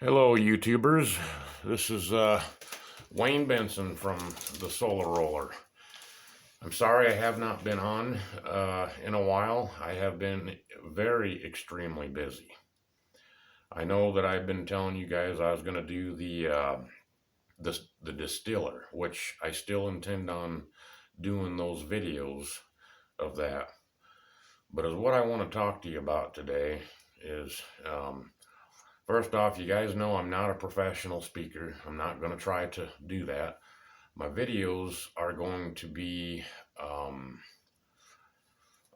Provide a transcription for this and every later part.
Hello, YouTubers. This is Wayne Benson from the Solar Roller. I'm sorry I have not been on in a while. I have been very extremely busy. I know that I've been telling you guys I was going to do the distiller, which I still intend on doing those videos of that. But as what I want to talk to you about today is first off, you guys know I'm not a professional speaker. I'm not going to try to do that. My videos are going to be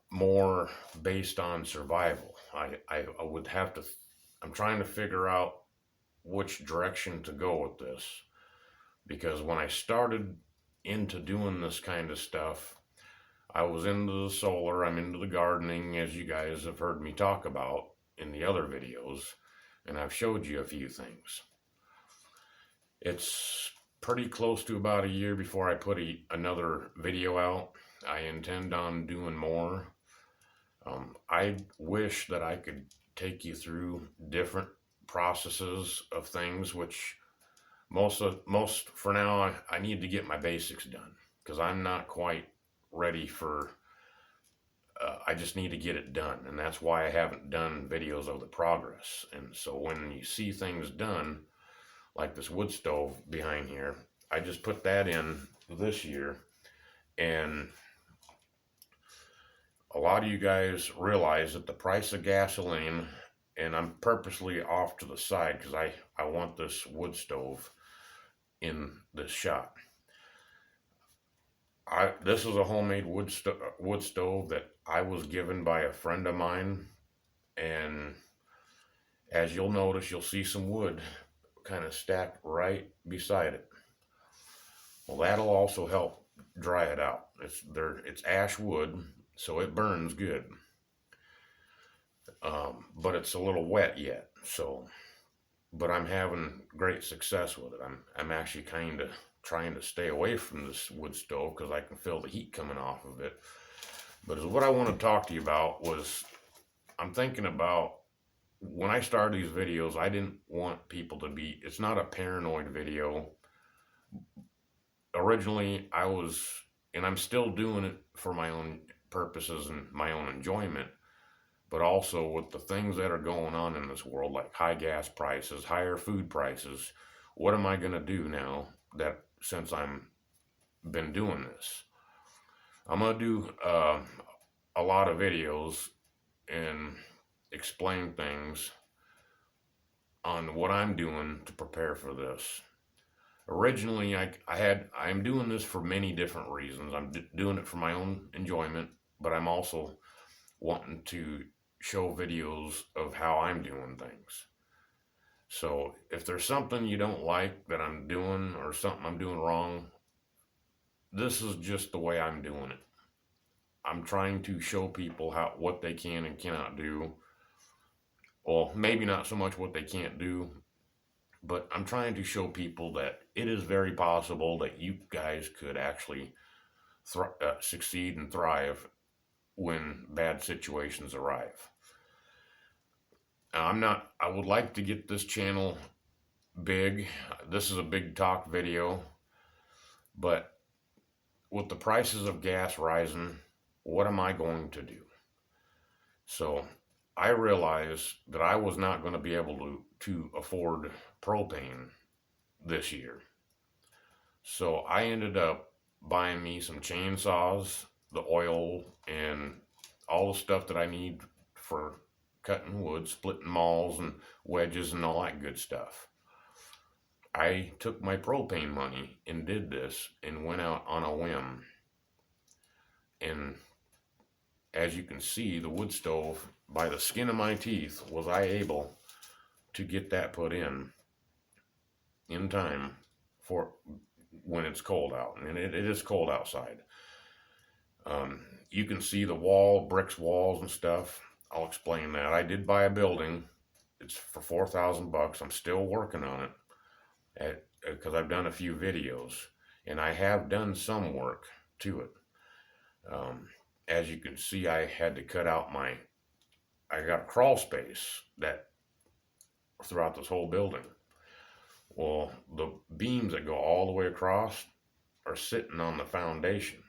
more based on survival. I would have to, I'm trying to figure out which direction to go with this because when I started into doing this kind of stuff, I was into the solar, I'm into the gardening, as you guys have heard me talk about in the other videos, and I've showed you a few things. It's pretty close to about a year before I put another video out. I intend on doing more. I wish that I could take you through different processes of things, which most for now I need to get my basics done because I'm not quite ready for. I just need to get it done, and that's why I haven't done videos of the progress. And so when you see things done, like this wood stove behind here, I just put that in this year, and a lot of you guys realize that the price of gasoline, and I'm purposely off to the side because I want this wood stove in this shot. This is a homemade wood stove that I was given by a friend of mine, and as you'll notice, you'll see some wood kind of stacked right beside it. Well, that'll also help dry it out. It's ash wood, so it burns good, but it's a little wet yet. So, but I'm having great success with it. I'm actually kind of trying to stay away from this wood stove because I can feel the heat coming off of it. But what I want to talk to you about was I'm thinking about when I started these videos, I didn't want people to be, it's not a paranoid video. Originally, I was, and I'm still doing it for my own purposes and my own enjoyment, but also with the things that are going on in this world, like high gas prices, higher food prices. What am I going to do now that since I'm been doing this? I'm going to do a lot of videos and explain things on what I'm doing to prepare for this. Originally, I'm doing this for many different reasons. I'm doing it for my own enjoyment, but I'm also wanting to show videos of how I'm doing things. So if there's something you don't like that I'm doing or something I'm doing wrong, this is just the way I'm doing it. I'm trying to show people what they can and cannot do. Well, maybe not so much what they can't do, but I'm trying to show people that it is very possible that you guys could actually succeed and thrive when bad situations arrive. I would like to get this channel big. This is a big talk video, but with the prices of gas rising, what am I going to do? So I realized that I was not going to be able to afford propane this year. So I ended up buying me some chainsaws, the oil, and all the stuff that I need for cutting wood, splitting mauls and wedges and all that good stuff. I took my propane money and did this and went out on a whim. And as you can see, the wood stove, by the skin of my teeth, was I able to get that put in time for when it's cold out. And it is cold outside. You can see the bricks walls and stuff. I'll explain that. I did buy a building. It's for $4,000. I'm still working on it because I've done a few videos and I have done some work to it. As you can see, I had to cut out I got a crawl space that throughout this whole building. Well, the beams that go all the way across are sitting on the foundation.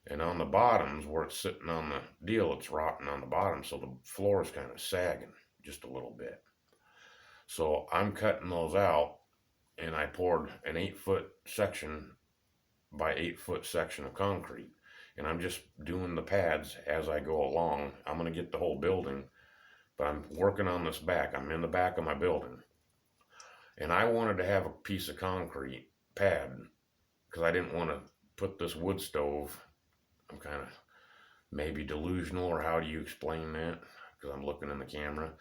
And on the bottoms, where it's sitting on the deal, it's rotting on the bottom, so the floor is kind of sagging just a little bit. So I'm cutting those out, and I poured an 8-foot section by 8-foot section of concrete. And I'm just doing the pads as I go along. I'm going to get the whole building, but I'm working on this back. I'm in the back of my building. And I wanted to have a piece of concrete pad because I didn't want to put this wood stove. I'm kind of maybe delusional, or how do you explain that? Because I'm looking in the camera.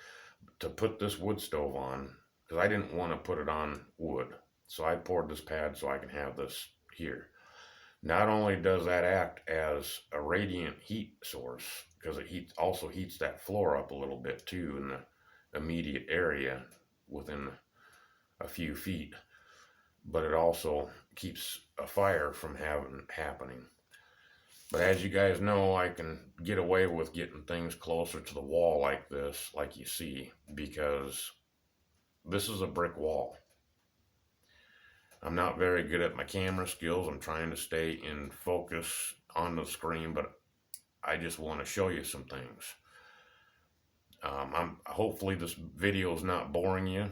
To put this wood stove on, because I didn't want to put it on wood. So I poured this pad so I can have this here. Not only does that act as a radiant heat source, because it also heats that floor up a little bit too in the immediate area within a few feet, but it also keeps a fire from happening. But as you guys know, I can get away with getting things closer to the wall like this, like you see, because this is a brick wall. I'm not very good at my camera skills. I'm trying to stay in focus on the screen, but I just want to show you some things. Hopefully this video is not boring you.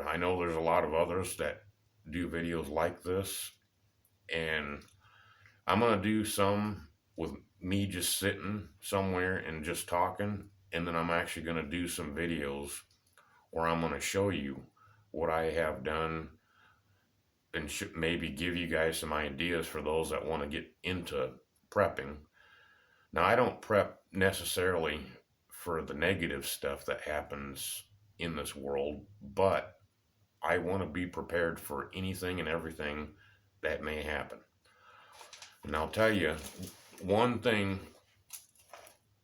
I know there's a lot of others that do videos like this, and I'm going to do some with me just sitting somewhere and just talking, and then I'm actually going to do some videos where I'm going to show you what I have done and maybe give you guys some ideas for those that want to get into prepping. Now, I don't prep necessarily for the negative stuff that happens in this world, but I want to be prepared for anything and everything that may happen. And I'll tell you, one thing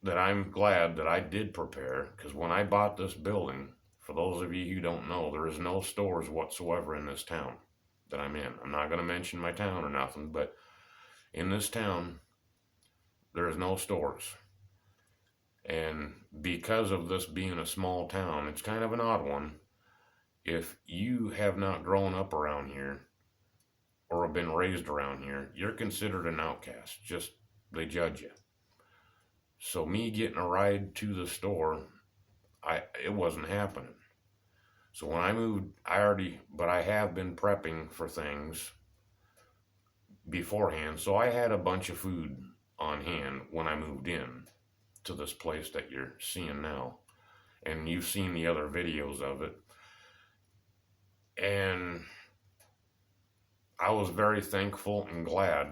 that I'm glad that I did prepare, because when I bought this building, for those of you who don't know, there is no stores whatsoever in this town that I'm in. I'm not going to mention my town or nothing, but in this town, there is no stores. And because of this being a small town, it's kind of an odd one. If you have not grown up around here or have been raised around here, you're considered an outcast. Just, they judge you. So me getting a ride to the store, it wasn't happening. So when I moved, but I have been prepping for things beforehand. So I had a bunch of food on hand when I moved in to this place that you're seeing now. And you've seen the other videos of it. And I was very thankful and glad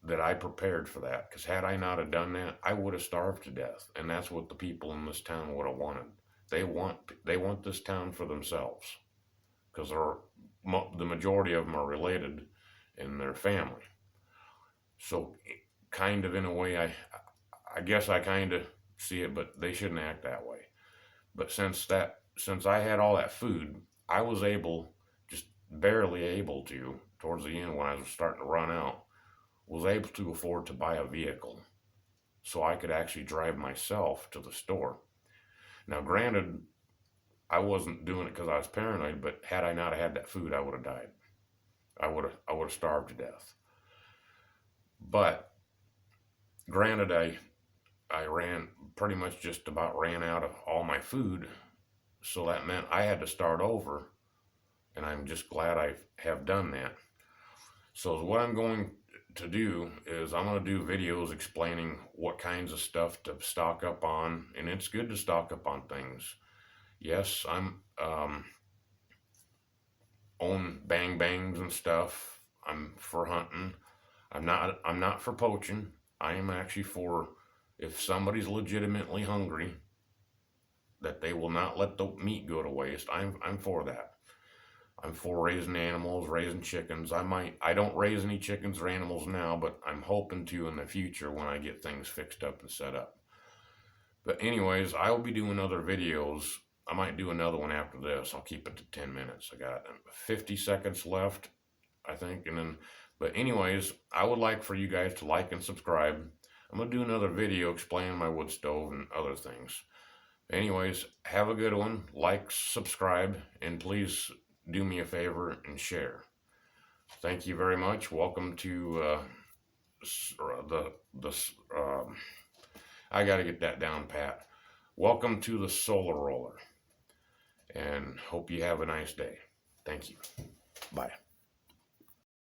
that I prepared for that. Because had I not have done that, I would have starved to death. And that's what the people in this town would have wanted. They want this town for themselves, because the majority of them are related in their family. So kind of in a way, I guess I kind of see it, but they shouldn't act that way. But since I had all that food, I was just barely able to, towards the end when I was starting to run out, was able to afford to buy a vehicle so I could actually drive myself to the store. Now, granted, I wasn't doing it because I was paranoid, but had I not had that food, I would have died. I would have starved to death. But granted, I pretty much just about ran out of all my food, so that meant I had to start over, and I'm just glad I have done that. So what I'm going to do is I'm going to do videos explaining what kinds of stuff to stock up on, and it's good to stock up on things. Yes, I'm own bang bangs and stuff. I'm for hunting. I'm not for poaching. I am actually for, if somebody's legitimately hungry, that they will not let the meat go to waste. I'm for that. I'm for raising animals, raising chickens. I don't raise any chickens or animals now, but I'm hoping to in the future when I get things fixed up and set up. But anyways, I will be doing other videos. I might do another one after this. I'll keep it to 10 minutes. I got 50 seconds left, I think. But anyways, I would like for you guys to like and subscribe. I'm going to do another video explaining my wood stove and other things. Anyways, have a good one. Like, subscribe, and please do me a favor and share. Thank you very much. Welcome to I got to get that down pat. Welcome to the Solar Roller, and hope you have a nice day. Thank you. Bye.